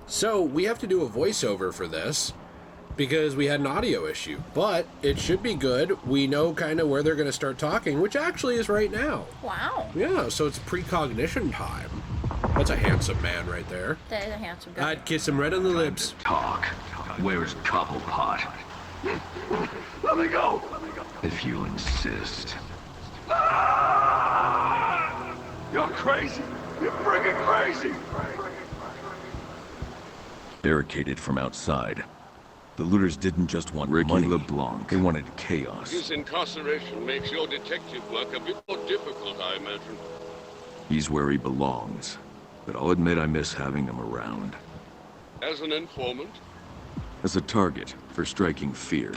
So we have to do a voiceover for this because we had an audio issue, but it should be good. We know kind of where they're going to start talking, which actually is right now. Wow. Yeah, so it's precognition time. That's a handsome man right there. That is a handsome guy. I'd kiss him right on the lips. Talk. Where's Cobblepot? Let me go. If you insist. Ah! You're crazy. You're freaking crazy. Barricaded from outside. The looters didn't just want money. LeBlanc. They wanted chaos. His incarceration makes your detective work a bit more difficult, I imagine. He's where he belongs. But I'll admit I miss having him around. As an informant? As a target for striking fear.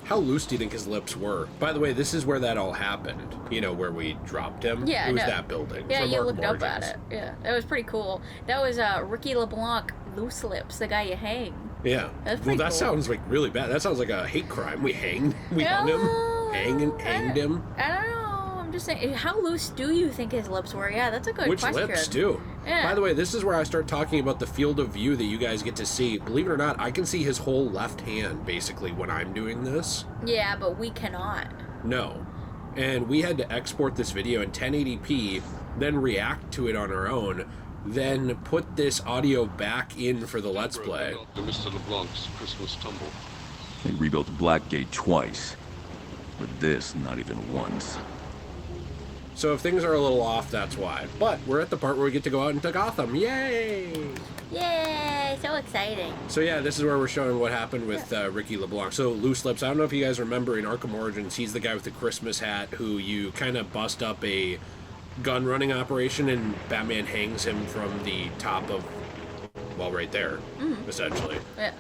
How loose do you think his lips were? By the way, this is where that all happened. You know, where we dropped him? Yeah, it was that building. Yeah, you Arkham looked up at Origins. it. Yeah, that was pretty cool. That was Ricky LeBlanc, Loose Lips, the guy you hang. Yeah. That's Well, pretty that cool. sounds like really bad. That sounds like a hate crime. We hung him. Hanged him. I don't know. I'm just saying, how loose do you think his lips were? Yeah, that's a good Which question. lips, too? Yeah. By the way, this is where I start talking about the field of view that you guys get to see. Believe it or not, I can see his whole left hand, basically, when I'm doing this. Yeah, but we cannot. No. And we had to export this video in 1080p, then react to it on our own, then put this audio back in for the Let's Play. To Mr. LeBlanc's Christmas tumble. They rebuilt Blackgate twice. But this, not even once. So if things are a little off, that's why. But we're at the part where we get to go out into Gotham. Yay! Yay! So exciting. So yeah, this is where we're showing what happened with Ricky LeBlanc. So Loose Lips, I don't know if you guys remember in Arkham Origins, he's the guy with the Christmas hat who you kind of bust up a gun running operation and Batman hangs him from the top of, well, right there, essentially. Yeah.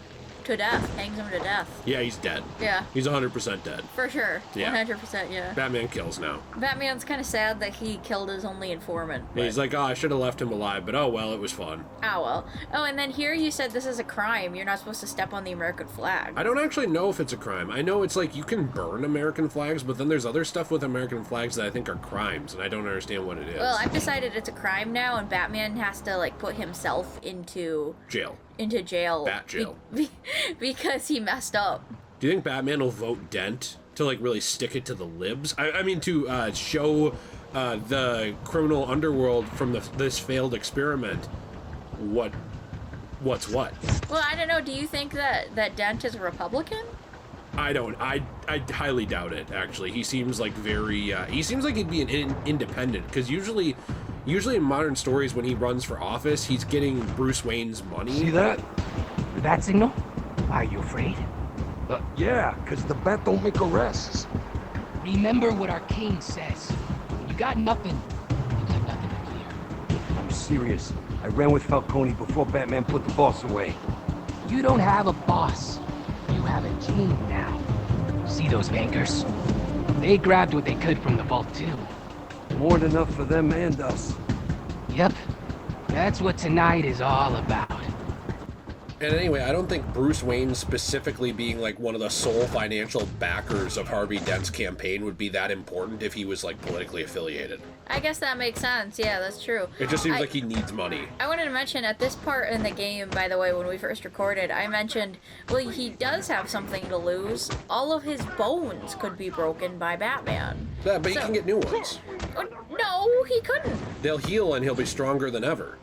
To death. Hangs him to death. Yeah, he's dead. Yeah. He's 100% dead. For sure. Yeah. 100%, yeah. Batman kills now. Batman's kind of sad that he killed his only informant. And he's like, oh, I should have left him alive, but oh well, it was fun. Oh, well. Oh, and then here you said this is a crime. You're not supposed to step on the American flag. I don't actually know if it's a crime. I know it's like you can burn American flags, but then there's other stuff with American flags that I think are crimes, and I don't understand what it is. Well, I've decided it's a crime now, and Batman has to, like, put himself into Jail. Bat jail. Because he messed up. Do you think Batman will vote Dent to like really stick it to the libs? I mean to show the criminal underworld from this failed experiment what's what. Well, I don't know. Do you think that Dent is a Republican? I don't. I highly doubt it. Actually, he seems like very. He seems like he'd be an independent because usually in modern stories when he runs for office, he's getting Bruce Wayne's money. See that? The bat signal? Are you afraid? Yeah, because the bat don't make arrests. Remember what Arcane says. When you got nothing, you got nothing to fear. I'm serious. I ran with Falcone before Batman put the boss away. You don't have a boss. You have a team now. See those bankers? They grabbed what they could from the vault too. More than enough for them and us. Yep. That's what tonight is all about. And anyway, I don't think Bruce Wayne specifically being like one of the sole financial backers of Harvey Dent's campaign would be that important if he was like politically affiliated. I guess that makes sense. Yeah, that's true. It just seems like he needs money. I wanted to mention at this part in the game, by the way, when we first recorded, I mentioned, well, he does have something to lose. All of his bones could be broken by Batman. Yeah, but he can get new ones. No, he couldn't. They'll heal and he'll be stronger than ever.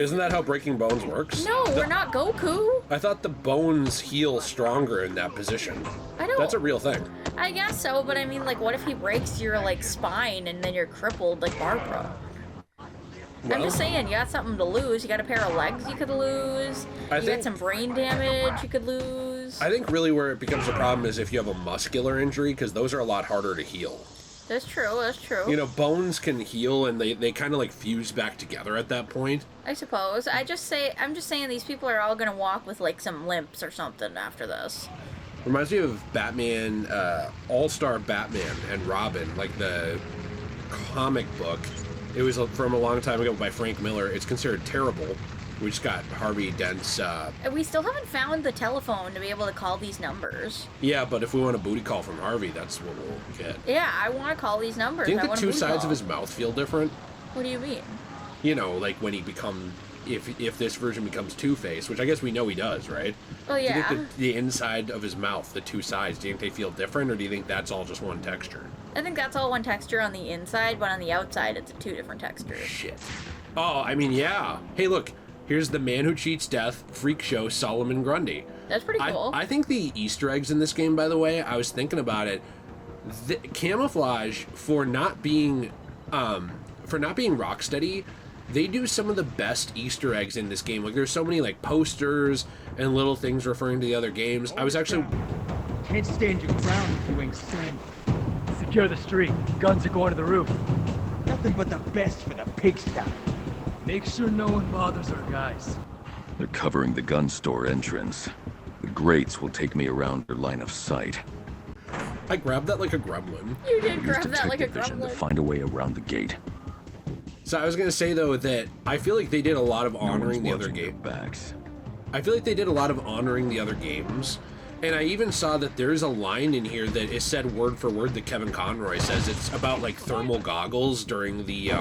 Isn't that how breaking bones works? No, we're not Goku. I thought the bones heal stronger in that position. I don't. That's a real thing. I guess so, but I mean, like, what if he breaks your, like, spine and then you're crippled like Barbara? Well, I'm just saying, you got something to lose. You got a pair of legs you could lose. You got some brain damage you could lose. I think really where it becomes a problem is if you have a muscular injury, because those are a lot harder to heal. That's true, that's true. You know, bones can heal and they kind of like fuse back together at that point. I suppose. I'm just saying these people are all gonna walk with like some limps or something after this. Reminds me of Batman, All-Star Batman and Robin, like the comic book. It was from a long time ago by Frank Miller. It's considered terrible. We just got Harvey Dent's... We still haven't found the telephone to be able to call these numbers. Yeah, but if we want a booty call from Harvey, that's what we'll get. Yeah, I want to call these numbers. Do you think the two sides of his mouth feel different? What do you mean? You know, like when he if this version becomes Two-Face, which I guess we know he does, right? Oh, yeah. Do you think the inside of his mouth, the two sides, do you think they feel different, or do you think that's all just one texture? I think that's all one texture on the inside, but on the outside, it's two different textures. Shit. Oh, I mean, yeah. Hey, look. Here's the man who cheats death, freak show, Solomon Grundy. That's pretty cool. I think the Easter eggs in this game, by the way, I was thinking about it. The camouflage for not being Rocksteady, they do some of the best Easter eggs in this game. Like, there's so many like posters and little things referring to the other games. I was actually Can't stand your ground, you insane. Secure the street. Guns are going to the roof. Nothing but the best for the pigsty. Make sure no one bothers our guys. They're covering the gun store entrance. The grates will take me around their line of sight. I grabbed that like a gremlin. You did Use grab that like a detective vision to gremlin. find a way around the gate. So I was gonna say though that I feel like they did a lot of No one's honoring the other watching their game. backs. I feel like they did a lot of honoring the other games. And I even saw that there's a line in here that is said word for word that Kevin Conroy says. It's about like thermal goggles during the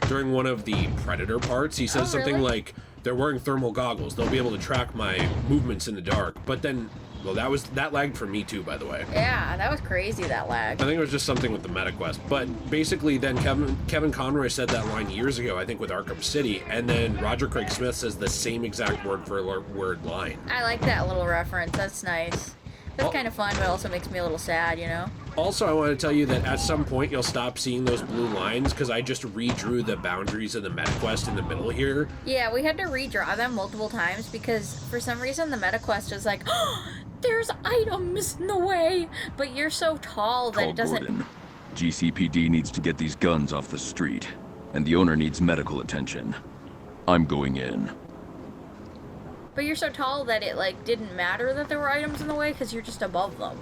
during one of the Predator parts. He says something really? like, they're wearing thermal goggles, they'll be able to track my movements in the dark. But then, well, that lagged for me too, by the way. Yeah, that was crazy, that lag. I think it was just something with the MetaQuest. But basically then Kevin Conroy said that line years ago, I think with Arkham City, and then Roger Craig Smith says the same exact word for word line. I like that little reference. That's nice. That's kind of fun, but also makes me a little sad, you know? Also, I want to tell you that at some point you'll stop seeing those blue lines because I just redrew the boundaries of the MetaQuest in the middle here. Yeah, we had to redraw them multiple times because for some reason the MetaQuest is like, oh, there's items in the way, but you're so tall that Call it doesn't... Gordon. GCPD needs to get these guns off the street, and the owner needs medical attention. I'm going in. But you're so tall that it, like, didn't matter that there were items in the way because you're just above them.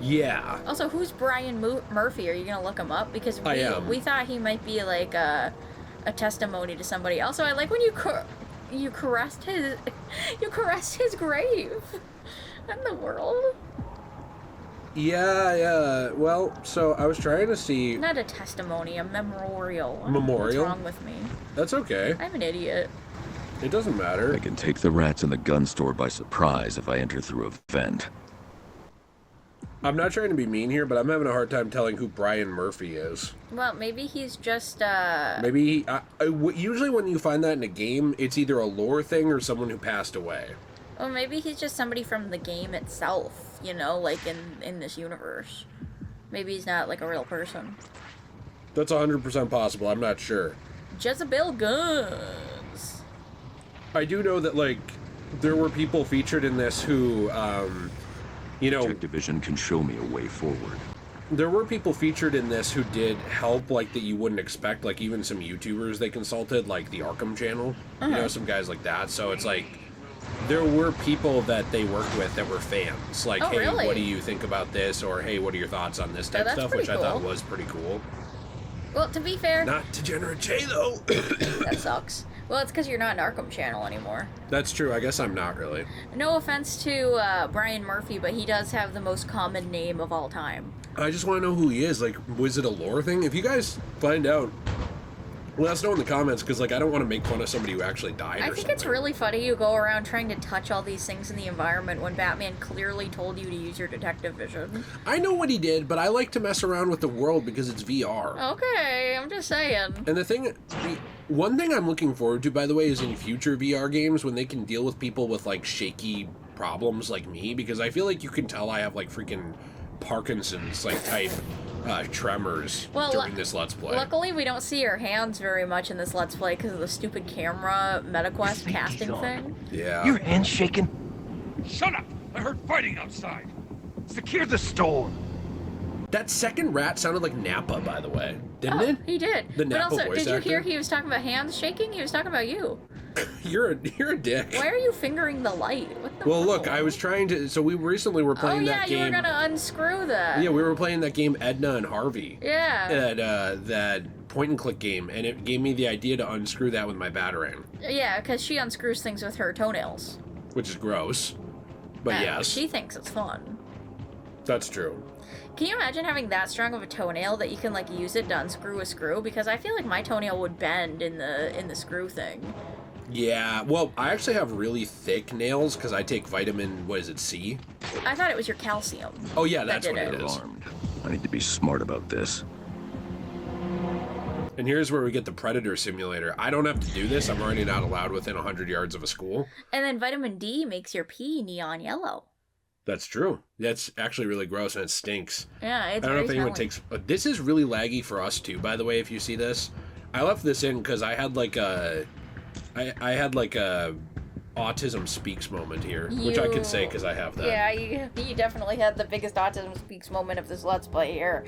Yeah. Also, who's Brian Murphy? Are you gonna look him up? Because I am. we thought he might be, like, a testimony to somebody. Also, I like when you caressed his grave. In the world. Yeah. Well, so I was trying to see... Not a testimony, a memorial. Memorial? What's wrong with me? That's okay. I'm an idiot. It doesn't matter. I can take the rats in the gun store by surprise if I enter through a vent. I'm not trying to be mean here, but I'm having a hard time telling who Brian Murphy is. Well, maybe he's just, Maybe... usually when you find that in a game, it's either a lore thing or someone who passed away. Well, maybe he's just somebody from the game itself, you know, like in this universe. Maybe he's not, like, a real person. That's 100% possible. I'm not sure. Jezebel Guns. I do know that, like, there were people featured in this who, you know... Detective vision can show me a way forward. There were people featured in this who did help, like, that you wouldn't expect. Like, even some YouTubers they consulted, like the Arkham channel. You know, some guys like that. So it's like... There were people that they worked with that were fans. Like, Oh, hey, really? what do you think about this? Or, hey, what are your thoughts on this type that's stuff? pretty Which I thought cool. was pretty cool. Well, to be fair, Not Degenerate Jay, though. that sucks. Well, it's because you're not an Arkham channel anymore. That's true. I guess I'm not really. No offense to Brian Murphy, but he does have the most common name of all time. I just want to know who he is. Like, was it a lore thing? If you guys find out, let us know in the comments, because, like, I don't want to make fun of somebody who actually died I or think it's something. really funny you go around trying to touch all these things in the environment when Batman clearly told you to use your detective vision. I know what he did, but I like to mess around with the world because it's VR. Okay, I'm just saying. And one thing I'm looking forward to, by the way, is in future VR games when they can deal with people with, like, shaky problems like me, because I feel like you can tell I have, like, freaking Parkinson's, like, type tremors during this Let's Play. Luckily, we don't see your hands very much in this Let's Play because of the stupid camera MetaQuest casting thing. Yeah. Your hand's shaking? Shut up! I heard fighting outside. Secure the store. That second rat sounded like Nappa, by the way. Didn't Oh, it? he did. The But Napa also, voice did you hear actor? he was talking about hands shaking? He was talking about you. You're a dick. Why are you fingering the light? What the Well, look, hell? I was trying to... So we recently were Oh playing yeah, that you game... were gonna unscrew that. Yeah, we were playing that game Edna and Harvey. Yeah. That point-and-click game, and it gave me the idea to unscrew that with my Batarang, Yeah, because she unscrews things with her toenails. which is gross. But And yes. She thinks it's fun. That's true. Can you imagine having that strong of a toenail that you can like use it to unscrew a screw? Because I feel like my toenail would bend in the screw thing. Yeah, well, I actually have really thick nails because I take vitamin, what is it, C? I thought it was your calcium. Oh yeah, that's That what did it it. is. Alarmed. I need to be smart about this. And here's where we get the Predator Simulator. I don't have to do this. I'm already not allowed within 100 yards of a school. And then vitamin D makes your pee neon yellow. That's true. That's actually really gross and it stinks. Yeah, it's I don't know if very anyone smelly. takes... This is really laggy for us too, by the way, if you see this. I left this in because I had like a... I had like a autism speaks moment here, which I can say because I have that. Yeah, you definitely had the biggest autism speaks moment of this Let's Play here.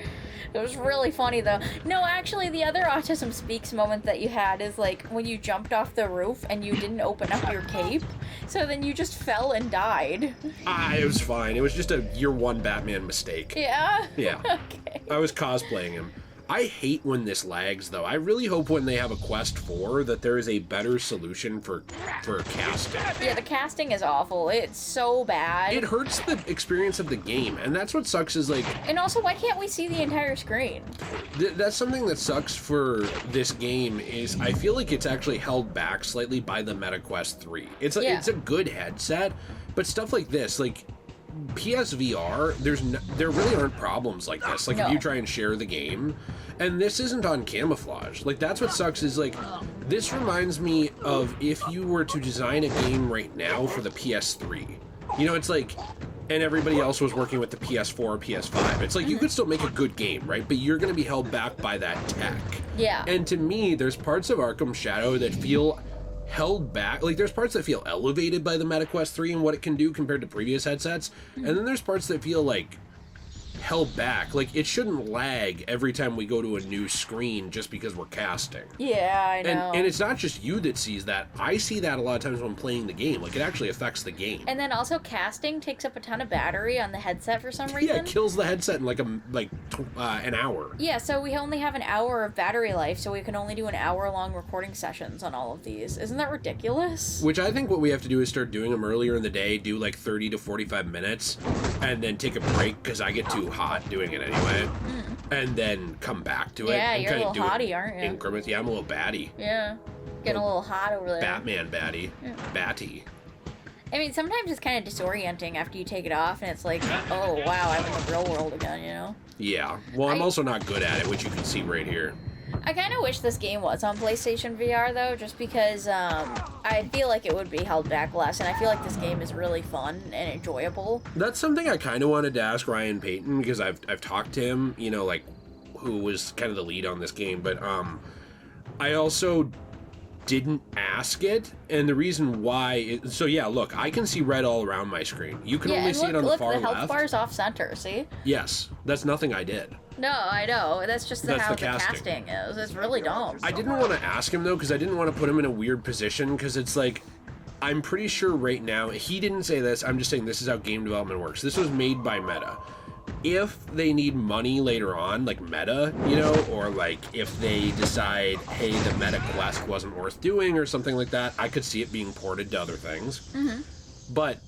It was really funny though. No, actually, the other autism speaks moment that you had is like when you jumped off the roof and you didn't open up your cape, so then you just fell and died. It was fine. It was just a year one Batman mistake. Yeah? Yeah. Okay. I was cosplaying him. I hate when this lags, though. I really hope when they have a Quest 4 that there is a better solution for casting. Yeah, the casting is awful. It's so bad. It hurts the experience of the game, and that's what sucks is, like... And also, why can't we see the entire screen? That's something that sucks for this game is I feel like it's actually held back slightly by the MetaQuest 3. It's a good headset, but stuff like this, like... PSVR, there really aren't problems like this. Like, No. if you try and share the game, and this isn't on camouflage. Like, that's what sucks is, like, this reminds me of if you were to design a game right now for the PS3. You know, it's like, and everybody else was working with the PS4 or PS5. It's like, you could still make a good game, right? But you're going to be held back by that tech. Yeah. And to me, there's parts of Arkham Shadow that feel held back. Like, there's parts that feel elevated by the MetaQuest 3 and what it can do compared to previous headsets, and then there's parts that feel like held back. Like, it shouldn't lag every time we go to a new screen just because we're casting. Yeah, I know. And it's not just you that sees that. I see that a lot of times when playing the game. Like, it actually affects the game. And then also casting takes up a ton of battery on the headset for some reason. Yeah, it kills the headset in an hour. Yeah, so we only have an hour of battery life, so we can only do an hour-long recording sessions on all of these. Isn't that ridiculous? Which I think what we have to do is start doing them earlier in the day, do like 30 to 45 minutes, and then take a break because I get too hot doing it anyway, and then come back to it. Yeah, and you're a kinda little do it hottie, aren't you? Increments. Yeah, I'm a little batty. Yeah, getting a little hot over there. Batman batty. Batty. I mean, sometimes it's kind of disorienting after you take it off, and it's like, oh wow, I'm in the real world again, you know? Yeah. Well, I'm also not good at it, which you can see right here. I kind of wish this game was on PlayStation VR, though, just because I feel like it would be held back less, and I feel like this game is really fun and enjoyable. That's something I kind of wanted to ask Ryan Payton, because I've talked to him, you know, like, who was kind of the lead on this game, but I also didn't ask it, and the reason why so yeah, look, I can see red all around my screen. You can only and see it on the far the health left. bar's off center, see? Yes, that's nothing I did. No, I know. That's just That's how the the casting. casting is. It's really dumb. I didn't want to ask him though, because I didn't want to put him in a weird position, because it's like, I'm pretty sure right now, he didn't say this, I'm just saying this is how game development works. This was made by Meta. If they need money later on, like Meta, you know, or like if they decide, hey, the Meta Quest wasn't worth doing or something like that, I could see it being ported to other things. But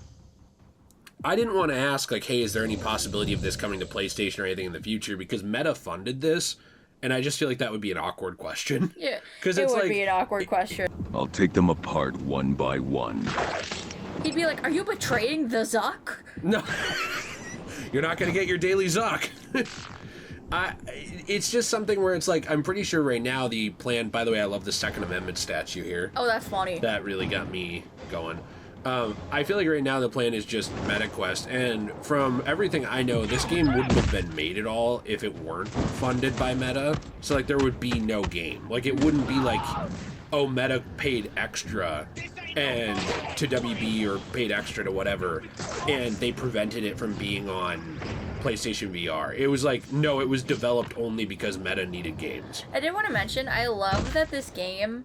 I didn't want to ask, like, hey, is there any possibility of this coming to PlayStation or anything in the future? Because Meta funded this, and I just feel like that would be an awkward question. Yeah, Because it it's would like, be an awkward question. I'll take them apart one by one. He'd be like, are you betraying the Zuck? no, you're not going to get your daily Zuck. It's just something where it's like, I'm pretty sure right now the plan, by the way, I love the Second Amendment statue here. Oh, that's funny. That really got me going. I feel like right now the plan is just MetaQuest, and from everything I know, this game wouldn't have been made at all if it weren't funded by Meta. So, like, there would be no game. Like, it wouldn't be like, oh, Meta paid extra and to WB or paid extra to whatever, and they prevented it from being on PlayStation VR. It was like, no, it was developed only because Meta needed games. I did want to mention, I love that this game,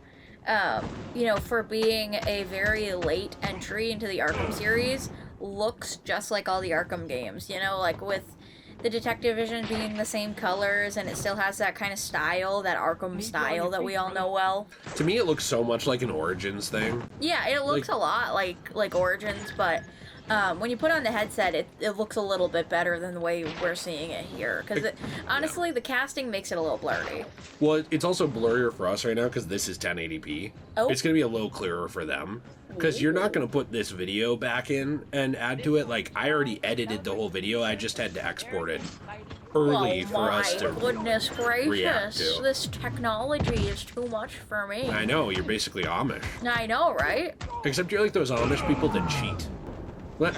you know, for being a very late entry into the Arkham series, looks just like all the Arkham games, you know, like with the Detective Vision being the same colors, and it still has that kind of style, that Arkham style that we all know well. To me, it looks so much like an Origins thing. Yeah, it looks Like- a lot like Origins, but when you put on the headset, it looks a little bit better than the way we're seeing it here. Because honestly, the casting makes it a little blurry. Well, it's also blurrier for us right now because this is 1080p. Oh. It's going to be a little clearer for them. Because you're not going to put this video back in and add to it. Like, I already edited the whole video. I just had to export it early for us to goodness react gracious. to. This technology is too much for me. I know, you're basically Amish. I know, right? Except you're like those Amish people that cheat.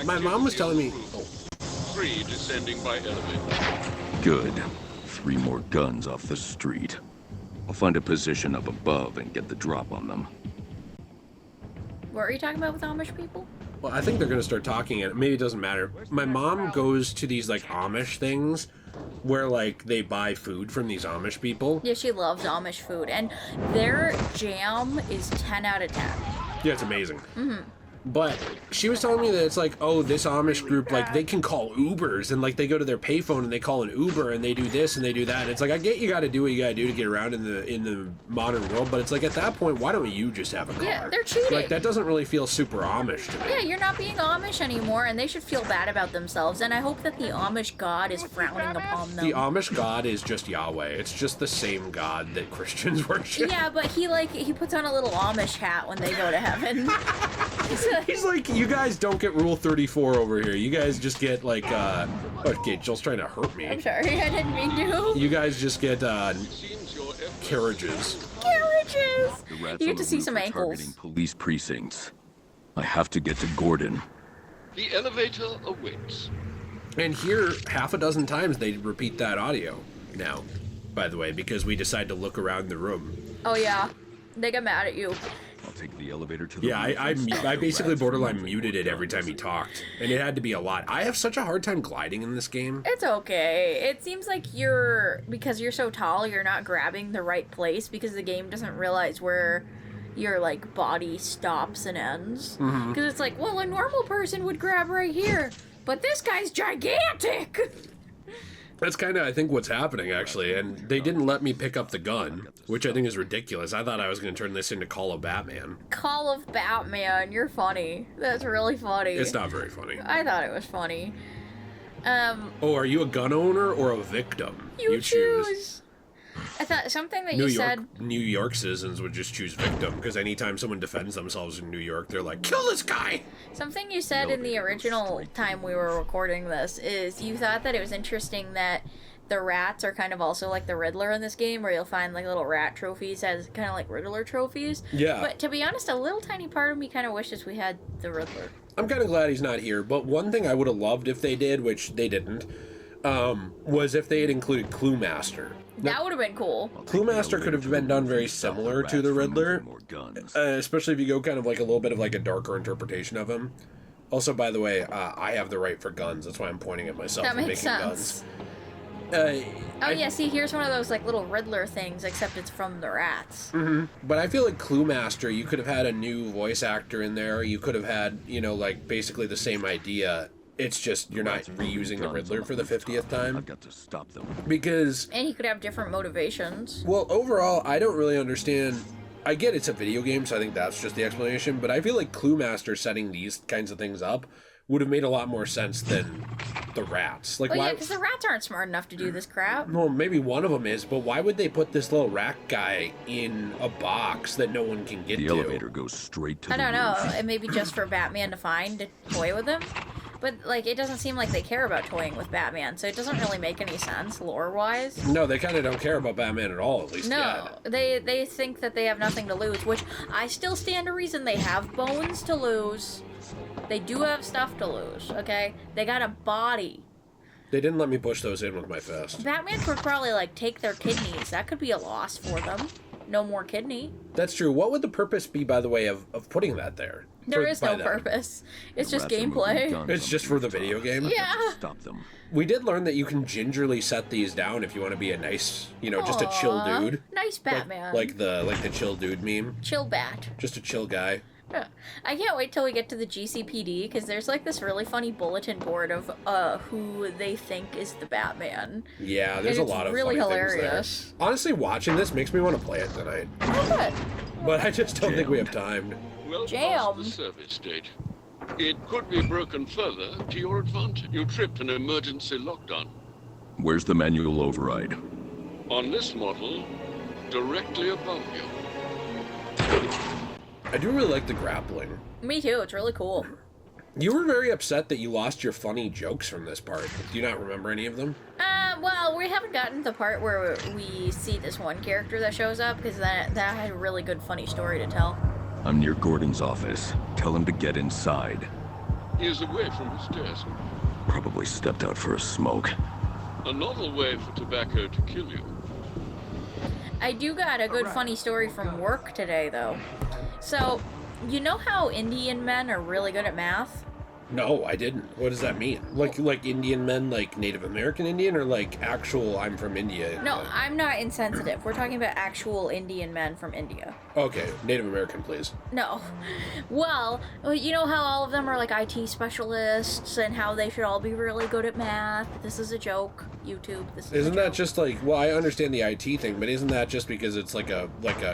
My mom was telling me... Oh. 3 descending by elevator. Good. 3 more guns off the street. I'll find a position up above and get the drop on them. What are you talking about with Amish people? Well, I think they're going to start talking, and maybe it doesn't matter. My mom goes to these, like, Amish things where, like, they buy food from these Amish people. Yeah, she loves Amish food, and their jam is 10 out of 10. Yeah, it's amazing. But she was telling me that it's like, oh, this Amish group, like, they can call Ubers, and, like, they go to their payphone and they call an Uber, and they do this and they do that. And it's like, I get you got to do what you got to do to get around in the modern world, but it's like, at that point, why don't you just have a car? Yeah, they're cheating. Like, that doesn't really feel super Amish to me. Yeah, you're not being Amish anymore, and they should feel bad about themselves, and I hope that the Amish god is frowning upon them. The Amish god is just Yahweh. It's just the same god that Christians worship. Yeah, but he puts on a little Amish hat when they go to heaven. He's like, you guys don't get Rule 34 over here. You guys just get, like, okay, Jill's trying to hurt me. I'm sorry, I didn't mean to. You guys just get, Seems your efforts carriages. Carriages! The rats You on get to the see roof some are ankles. targeting police precincts. I have to get to Gordon. The elevator awaits. And here, half a dozen times, they repeat that audio now, by the way, because we decide to look around the room. Oh yeah, they get mad at you. I'll take the elevator to the Yeah, roof I and stop the basically rats borderline moving muted it every time he talked, and it had to be a lot. I have such a hard time gliding in this game. It's okay. It seems like because you're so tall, you're not grabbing the right place because the game doesn't realize where your, like, body stops and ends. Because it's like, well, a normal person would grab right here, but this guy's gigantic! That's kind of, I think, what's happening, actually, and they didn't let me pick up the gun, which I think is ridiculous. I thought I was going to turn this into Call of Batman. Call of Batman, you're funny. That's really funny. It's not very funny. I thought it was funny. Oh, are you a gun owner or a victim? You choose. I thought something that you said. New York citizens would just choose victim, because anytime someone defends themselves in New York, they're like, kill this guy! Something you said in the original time we were recording this is you thought that it was interesting that the rats are kind of also like the Riddler in this game, where you'll find like little rat trophies as kind of like Riddler trophies. Yeah. But to be honest, a little tiny part of me kind of wishes we had the Riddler. I'm kind of glad he's not here, but one thing I would have loved if they did, which they didn't, was if they had included Clue Master. That would have been cool. Clue Master could have been done very similar to the Riddler, especially if you go kind of like a little bit of like a darker interpretation of him. Also, by the way, I have the right for guns. That's why I'm pointing at myself That and makes making sense. guns. Oh yeah, see, here's one of those like little Riddler things, except it's from the rats. But I feel like Clue Master, you could have had a new voice actor in there. You could have had, you know, like basically the same idea. It's just you're not reusing the Riddler for the 50th time. I've got to stop them. Because, And he could have different motivations. well, overall, I don't really understand. I get it's a video game, so I think that's just the explanation. But I feel like Clue Master setting these kinds of things up would have made a lot more sense than the rats. Like, Well, yeah, why? because the rats aren't smart enough to do this crap. Well, maybe one of them is, but why would they put this little rat guy in a box that no one can get The to? elevator goes straight to I the don't know, roof. and maybe just for Batman to find to toy with him. But, like, it doesn't seem like they care about toying with Batman, so it doesn't really make any sense, lore-wise. No, they kind of don't care about Batman at all, at least No, yet. they think that they have nothing to lose, which I still stand to reason they have bones to lose. They do have stuff to lose, okay? They got a body. They didn't let me push those in with my fist. Batman could probably, like, take their kidneys. That could be a loss for them. No more kidney. That's true. What would the purpose be, by the way, of putting that there? There is by no them? purpose. It's just Rats are moving gameplay. guns It's on just the for the rooftop. video game? Yeah. Stop them. We did learn that you can gingerly set these down if you want to be a nice, you know, just a chill Aw, dude. Nice Batman. Like the chill dude meme. Chill Bat. Just a chill guy. Yeah. I can't wait till we get to the GCPD, because there's like this really funny bulletin board of who they think is the Batman. Yeah, there's And a lot it's of really funny hilarious. things there. Honestly, watching this makes me want to play it tonight. Oh, good. But I just don't think we have time. Well Jam. past the service state. It could be broken further to your advantage. You tripped an emergency lockdown. Where's the manual override? On this model, directly above you. I do really like the grappling. Me too, it's really cool. You were very upset that you lost your funny jokes from this part. Do you not remember any of them? Well, we haven't gotten to the part where we see this one character that shows up, because that had a really good funny story to tell. I'm near Gordon's office. Tell him to get inside. He is away from his desk. Probably stepped out for a smoke. A novel way for tobacco to kill you. I do got a good funny story from work today, though. So, you know how Indian men are really good at math? No, I didn't. What does that mean? Like Indian men, like Native American Indian, or like actual I'm from India? No, I'm not insensitive. We're talking about actual Indian men from India. Okay, Native American, please. No. Well, you know how all of them are like IT specialists and how they should all be really good at math? This is a joke. YouTube, this is Isn't a that joke. just like, well, I understand the IT thing, but isn't that just because it's like a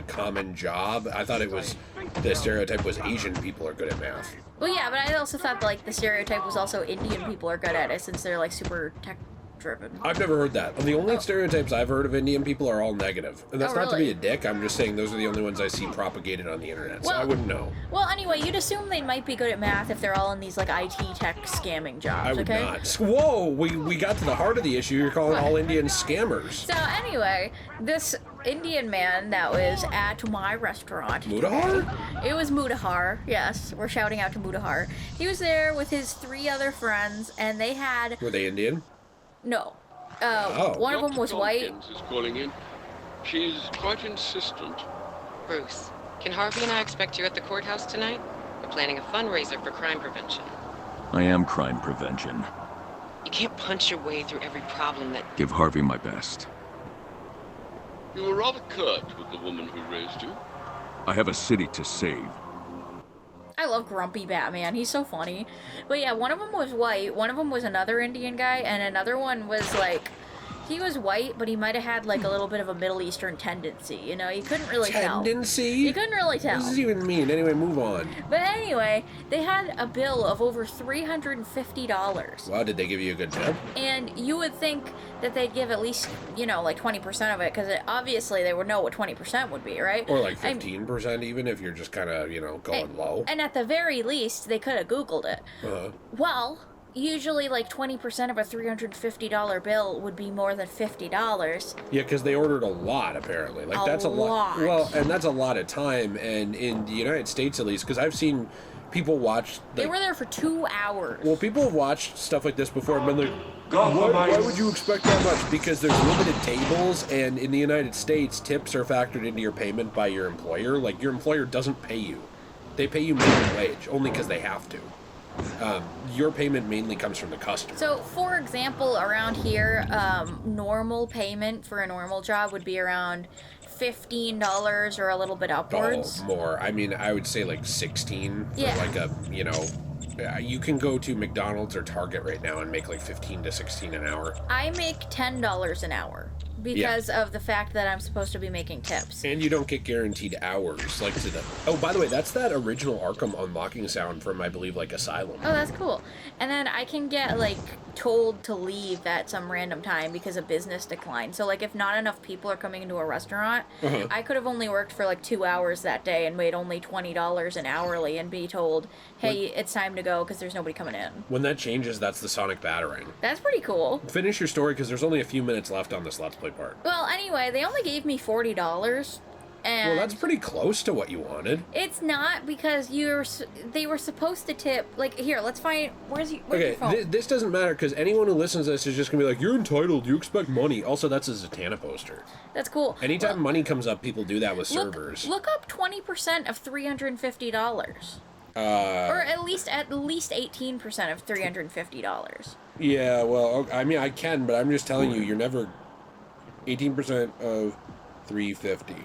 common job? I thought it was, the stereotype was Asian people are good at math. Well, yeah, but I also thought like the stereotype was also Indian people are good at it since they're like super tech driven. I've never heard that. The only stereotypes I've heard of Indian people are all negative. And that's Oh, not to really? be a dick, I'm just saying those are the only ones I see propagated on the internet, so Well- I wouldn't know. Well, anyway, you'd assume they might be good at math if they're all in these like IT tech scamming jobs, I would okay? not. Whoa, we got to the heart of the issue. You're calling all Indians scammers. So anyway, this Indian man that was at my restaurant. Mudahar? It was Mudahar, yes. We're shouting out to Mudahar. He was there with his 3 other friends, and they had... Were they Indian? No. Oh. One of them Dr. was white. Tompkins is calling in. She's quite insistent. Bruce, can Harvey and I expect you at the courthouse tonight? We're planning a fundraiser for crime prevention. I am crime prevention. You can't punch your way through every problem that... Give Harvey my best. You were rather curt with the woman who raised you. I have a city to save. I love Grumpy Batman. He's so funny. But yeah, one of them was white, one of them was another Indian guy, and another one was like... He was white, but he might have had like a little bit of a Middle Eastern tendency, you know? You couldn't really tell. Tendency? You couldn't really What tell. does this even mean? Anyway, move on. But anyway, they had a bill of over $350. Wow, did they give you a good tip? And you would think that they'd give at least, you know, like 20% of it, because obviously they would know what 20% would be, right? Or like 15% even, if you're just kind of, you know, going low. And at the very least, they could have Googled it. Uh-huh. Well, usually like 20% of a $350 bill would be more than $50. Yeah, because they ordered a lot, apparently. Like, that's a lot. lot. Well, and that's a lot of time, and in the United States, at least, because I've seen people watch... They like, were there for 2 hours. well, people have watched stuff like this before and been like, why would you expect that much? Because there's limited tables, and in the United States, tips are factored into your payment by your employer. Like, your employer doesn't pay you. They pay you minimum wage, only because they have to. Your payment mainly comes from the customer. So, for example, around here, normal payment for a normal job would be around $15 or a little bit upwards. Oh, more. I mean, I would say like 16 for Yeah. like a, you know, you can go to McDonald's or Target right now and make like 15 to 16 an hour. I make $10 an hour because of the fact that I'm supposed to be making tips. And you don't get guaranteed hours like to the... Oh, by the way, that's that original Arkham unlocking sound from, I believe, like Asylum. Oh, that's cool. And then I can get, like, told to leave at some random time because of business decline. So, like, if not enough people are coming into a restaurant, I could have only worked for, like, 2 hours that day and made only $20 an hourly and be told, hey, it's time to go because there's nobody coming in. When that changes, that's the sonic battering. That's pretty cool. Finish your story, because there's only a few minutes left on this Let's Play part. Well, anyway, they only gave me $40. And Well, that's pretty close to what you wanted. it's not because they were supposed to tip. Like, here, let's find. Where's your phone? Okay, this doesn't matter, because anyone who listens to this is just going to be like, you're entitled, you expect money. Also, that's a Zatanna poster. That's cool. Anytime money comes up, people do that with servers. Look up 20% of $350. Or at least 18% of $350. Yeah, well, I mean, I can, but I'm just telling you, you're never... 18% of $350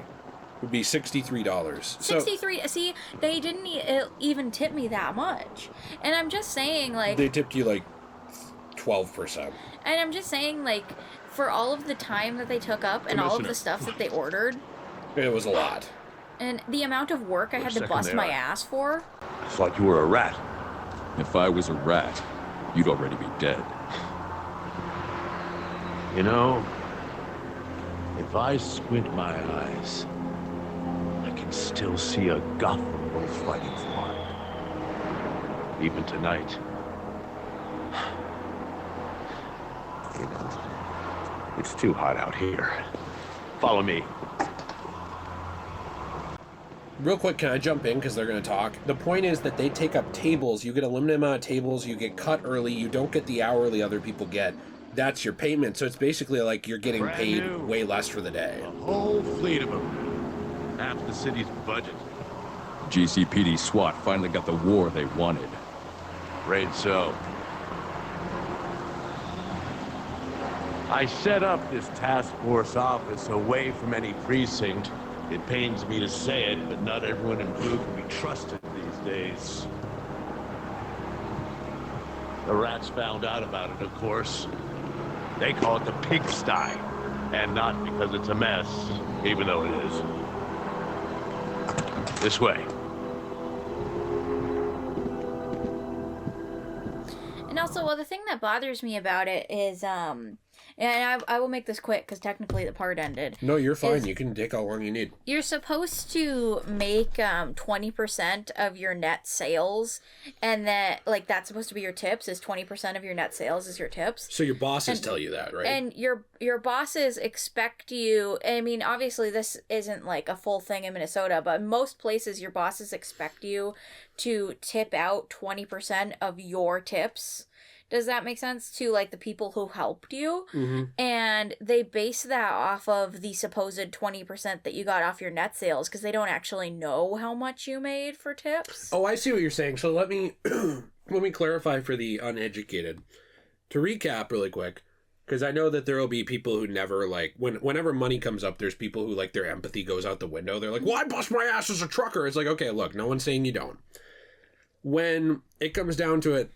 would be $63. So, 63. See, they didn't even tip me that much, and I'm just saying, like, they tipped you like 12%. and I'm just saying, like, for all of the time that they took up and all of the stuff that they ordered, It was a lot. and the amount of work I had to bust my ass for. Thought you were a rat. If I was a rat, you'd already be dead. You know, if I squint my eyes, I can still see a Gotham worth fighting for. Even tonight. You know, it's too hot out here. Follow me. Real quick, can I jump in because they're going to talk? The point is that they take up tables. You get a limited amount of tables. You get cut early. You don't get the hourly other people get. That's your payment. So it's basically like you're getting paid way less for the day. A whole fleet of them. Half the city's budget. GCPD SWAT finally got the war they wanted. Afraid so. I set up this task force office away from any precinct. It pains me to say it, but not everyone in blue can be trusted these days. The rats found out about it, of course. They call it the pigsty, and not because it's a mess, even though it is. This way. And also, well, the thing that bothers me about it is, and I will make this quick because technically the part ended. No, you're fine. You can take how long you need. You're supposed to make 20% of your net sales, and that that's supposed to be your tips. Is 20% of your net sales is your tips. So your bosses tell you that, right? And your bosses expect you. I mean, obviously this isn't like a full thing in Minnesota, but in most places your bosses expect you to tip out 20% of your tips. Does that make sense? To like the people who helped you? Mm-hmm. And they base that off of the supposed 20% that you got off your net sales because they don't actually know how much you made for tips. Oh, I see what you're saying. So let me let me clarify for the uneducated. To recap really quick, because I know that there will be people who never whenever money comes up, there's people who their empathy goes out the window. They're like, well, I bust my ass as a trucker. It's like, okay, look, no one's saying you don't. When it comes down to it,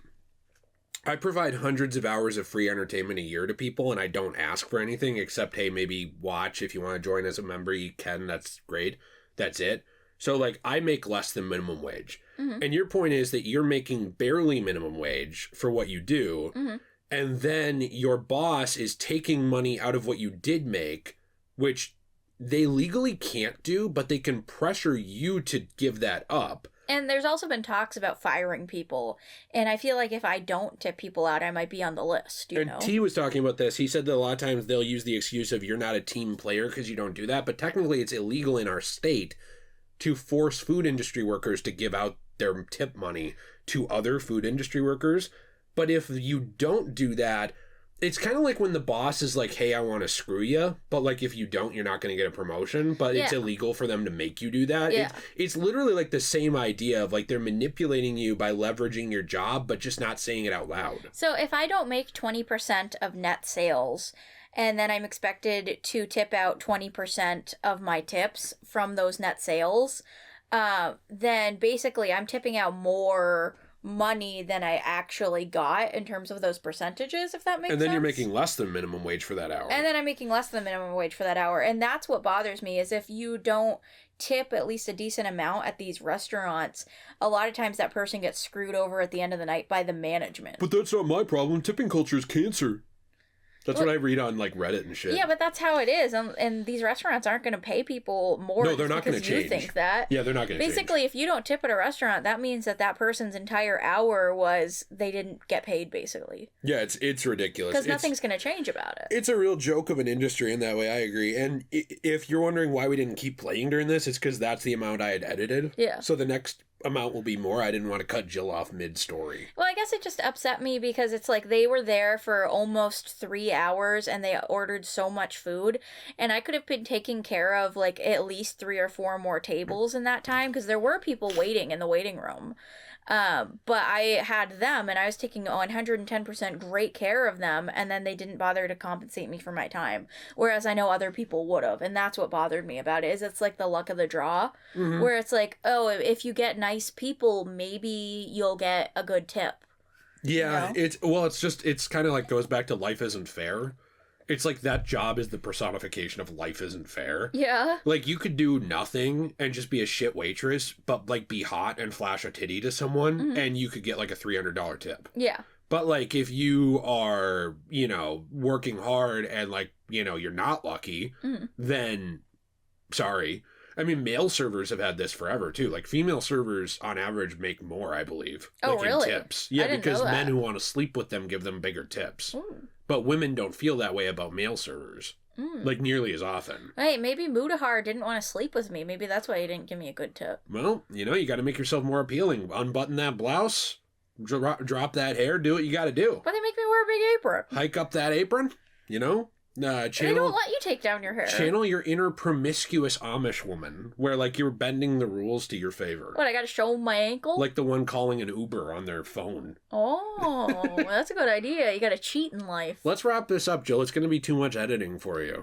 I provide hundreds of hours of free entertainment a year to people, and I don't ask for anything except, hey, maybe watch. If you want to join as a member, you can. That's great. That's it. So, I make less than minimum wage. Mm-hmm. And your point is that you're making barely minimum wage for what you do, mm-hmm. and then your boss is taking money out of what you did make, which they legally can't do, but they can pressure you to give that up. And there's also been talks about firing people. And I feel like if I don't tip people out, I might be on the list, you know? T was talking about this. He said that a lot of times they'll use the excuse of you're not a team player because you don't do that. But technically it's illegal in our state to force food industry workers to give out their tip money to other food industry workers. But if you don't do that, it's kind of like when the boss is like, hey, I want to screw you, but if you don't, you're not going to get a promotion, but it's illegal for them to make you do that. Yeah. It's literally the same idea of they're manipulating you by leveraging your job, but just not saying it out loud. So if I don't make 20% of net sales, and then I'm expected to tip out 20% of my tips from those net sales, then basically I'm tipping out more money than I actually got in terms of those percentages, if that makes sense. And then you're making less than minimum wage for that hour. And then I'm making less than minimum wage for that hour. And that's what bothers me, is if you don't tip at least a decent amount at these restaurants, a lot of times that person gets screwed over at the end of the night by the management. But that's not my problem. Tipping culture is cancer. That's what I read on Reddit and shit. Yeah, but that's how it is, and these restaurants aren't going to pay people more. No, they're not going to change. You think that? Yeah, they're not going to change. Basically, if you don't tip at a restaurant, that means that person's entire hour was they didn't get paid. Basically. Yeah, it's ridiculous. Because nothing's going to change about it. It's a real joke of an industry in that way. I agree. And if you're wondering why we didn't keep playing during this, it's because that's the amount I had edited. Yeah. So the next amount will be more. I didn't want to cut Jill off mid-story. Well, I guess it just upset me because it's they were there for almost 3 hours and they ordered so much food, and I could have been taking care of at least 3 or 4 more tables in that time because there were people waiting in the waiting room. But I had them and I was taking 110% great care of them, and then they didn't bother to compensate me for my time. Whereas I know other people would have, and that's what bothered me about it, is it's the luck of the draw, mm-hmm. where it's oh, if you get nice people, maybe you'll get a good tip. Yeah, you know? It's kind of goes back to life isn't fair. It's like that job is the personification of life isn't fair. Yeah. Like, you could do nothing and just be a shit waitress, but, like, be hot and flash a titty to someone, and you could get, like, a $300 tip. Yeah. But, like, if you are, you know, working hard and, like, you know, you're not lucky, then, sorry. I mean, male servers have had this forever, too. Like, female servers, on average, make more, I believe. Oh, like, really? In tips. Yeah, I didn't because know that. men who want to sleep with them give them bigger tips. Ooh. But women don't feel that way about male servers. Like, nearly as often. Hey, maybe Mudahar didn't want to sleep with me. Maybe that's why he didn't give me a good tip. Well, you know, you got to make yourself more appealing. Unbutton that blouse, drop that hair, do what you got to do. But they make me wear a big apron. Hike up that apron, you know? They don't let you take down your hair. Channel your inner promiscuous Amish woman, where, like, you're bending the rules to your favor. What, I gotta show my ankle? Like the one calling an Uber on their phone. Oh, that's a good idea. You gotta cheat in life. Let's wrap this up, Jill. It's going to be too much editing for you.